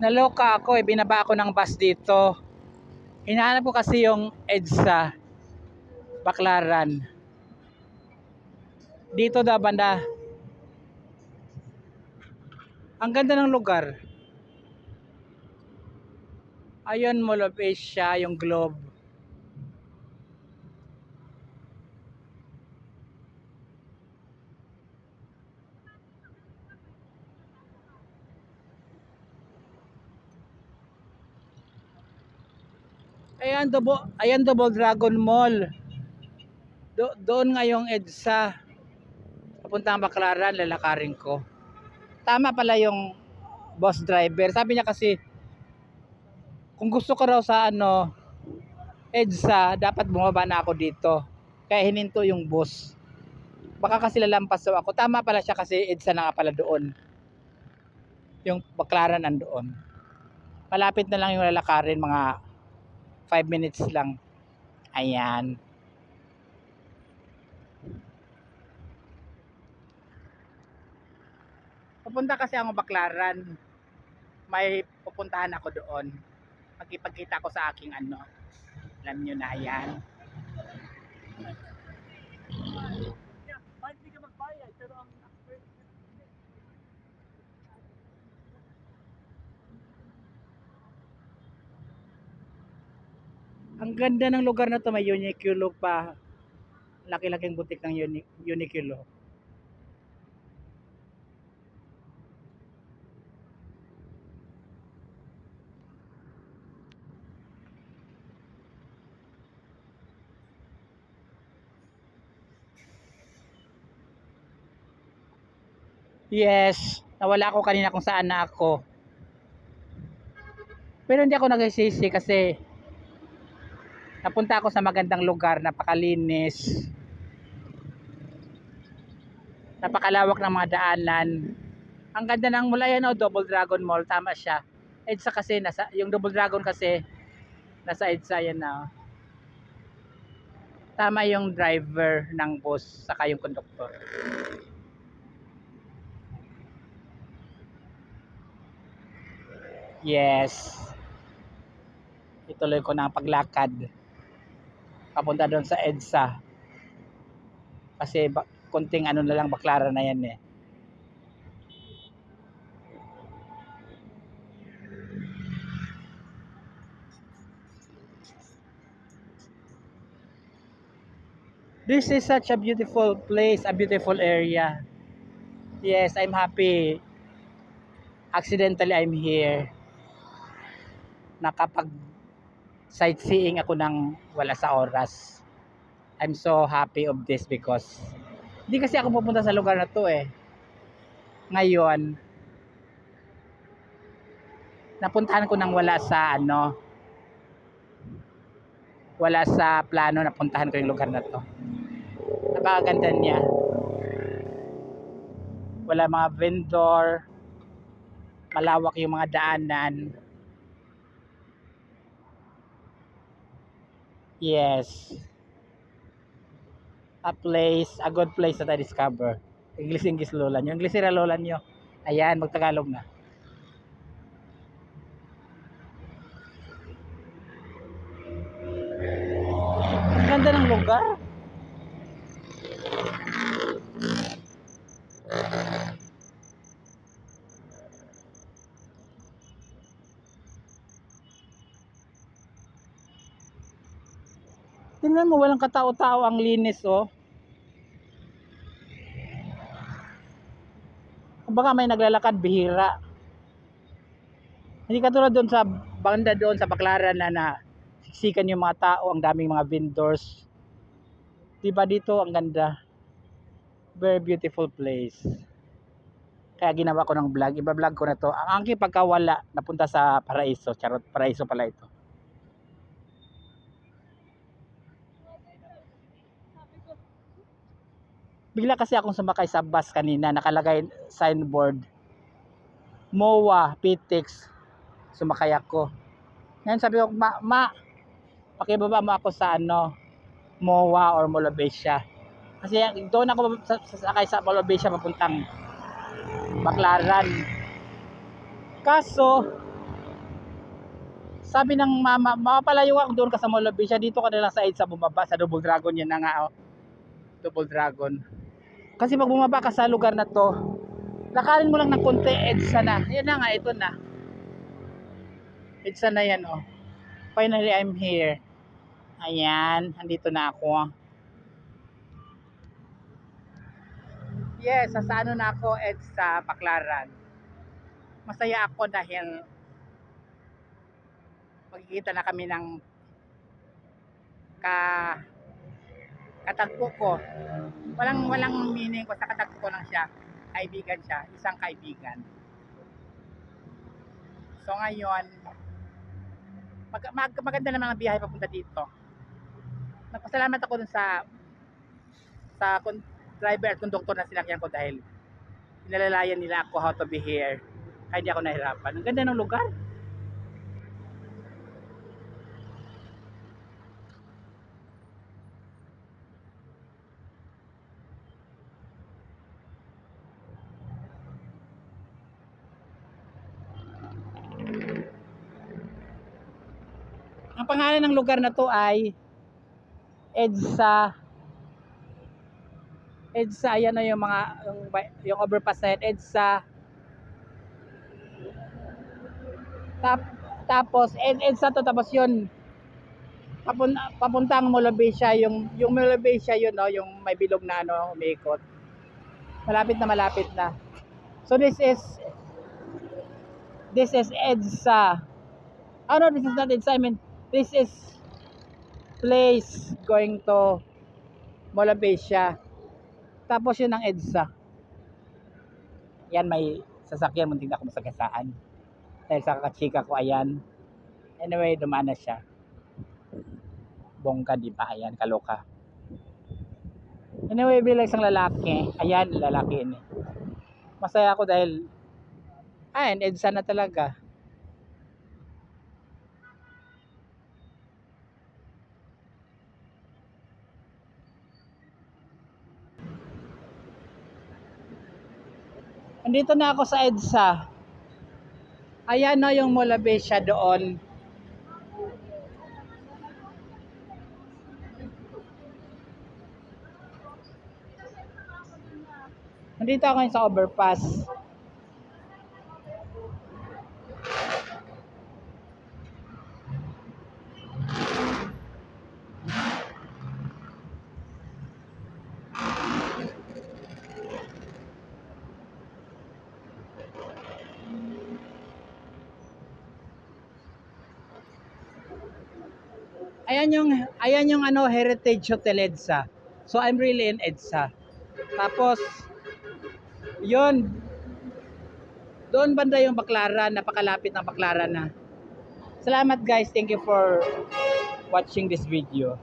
Naloka ako eh, binaba ako ng bus dito. Hinahanap ko kasi yung EDSA, Baclaran. Dito daw banda. Ang ganda ng lugar. Ayun, Mall of Asia, yung Globe. Ayan, Double Dragon Mall. Doon nga yung EDSA. Papuntang Baclaran, lalakarin ko. Tama pala yung bus driver. Sabi niya kasi, kung gusto ko raw sa EDSA, dapat bumaba na ako dito. Kaya hininto yung bus. Baka kasi lalampas daw ako. Tama pala siya kasi EDSA na nga pala doon. Yung Baclaran nandoon. Malapit na lang yung lalakarin, mga 5 minutes lang. Ayan. Pupunta kasi ako Baclaran. May pupuntahan ako doon. Magkipagkita ko sa aking alam nyo na, ayan. Ang ganda ng lugar na to, may Uniqlo pa. Laki-laking butik ng Uniqlo. Yes, nawala ako kanina kung saan na ako. Pero hindi ako nagsisisi kasi napunta ako sa magandang lugar, napakalinis. Napakalawak ng mga daanan. Ang ganda ng mall, ayan Double Dragon Mall, tama siya. EDSA kasi yung Double Dragon kasi nasa EDSA yan na. Tama yung driver ng bus saka yung konduktor. Yes. Ituloy ko na ang paglakad papunta doon sa EDSA. Kasi konting na lang, Baclaran na yan eh. This is such a beautiful place, a beautiful area. Yes, I'm happy. Accidentally, I'm here. Nakapag sightseeing ako ng wala sa oras. I'm so happy of this because hindi kasi ako pupunta sa lugar na to eh. Ngayon, napuntahan ko nang wala sa wala sa plano na puntahan ko yung lugar na to. Napakaganda niya. Wala mga vendor, malawak yung mga daanan. Yes. A good place that I discover. English lola nyo. English na lola nyo. Ayan, magtagalog na. Ang ganda ng lugar. Tingnan mo, walang katao-tao, ang linis oh. Baka may naglalakad, bihira. Hindi katulad doon sa banda doon sa Baclaran na siksikan yung mga tao, ang daming mga vendors. Diba dito ang ganda? Very beautiful place. Kaya ginawa ko ng vlog, iba-vlog ko na to. Ang aking pagkawala, napunta sa Paraiso. Charot, Paraiso pala ito. Bigla kasi akong sumakay sa bus kanina, nakalagay signboard MOA, PTEX. Sumakay ako. Ngayon sabi ko, pakibaba mo ako sa MOA or Mall of Asia. Kasi doon ako sasakay sa Mall of Asia papuntang Baclaran. Kaso, Sabi ng mama, mapapalayo ako doon ka sa Mall of Asia, dito ka na lang sa EDSA bumaba sa Double Dragon, yan na nga oh. Double Dragon. Kasi pag bumaba ka sa lugar na to, lakarin mo lang ng konti, EDSA na. Yan na nga, ito na. EDSA na yan oh. Finally, I'm here. Ayan, andito na ako. Yes, sa ano na ako, EDSA, Baclaran. Masaya ako dahil magkikita na kami ng katagpo ko. Walang meaning ko, sa katagpo ko lang siya. Kaibigan siya, isang kaibigan. So ngayon, maganda na mga biyahe papunta dito. Nagpasalamat ako dun sa driver at conductor na sinakyan ko dahil pinalalayan nila ako how to be here. Kaya di ako nahirapan. Ang ganda ng lugar. Ang pangalan ng lugar na to ay EDSA. EDSA, ayan na yung mga yung overpass na yan, EDSA. Tapos EDSA to, tapos yun papuntang Mall of Asia, yung Mall of Asia yun no, yung may bilog na ano, umiikot. Malapit na. So this is EDSA. Oh no, this is not EDSA. I mean, this is place going to Mall of Asia. Tapos yun ang EDSA. Yan, may sasakyan, muntik na ako masagasaan. Dahil sa kakachika ko, ayan. Anyway, dumaan na siya. Bongga, di ba? Ayan, kaloka. Anyway, bilang isang lalaki. Ayan, lalaki ini. Masaya ako dahil ayan, EDSA na talaga. Andito na ako sa EDSA. Ayan no, yung Mall of Asia doon. Nandito ako sa overpass. Ayan yung ano, Heritage Hotel EDSA. So I'm really in EDSA. Tapos yun, doon banda yung Baclaran, napakalapit ng Baclaran na. Salamat guys, thank you for watching this video.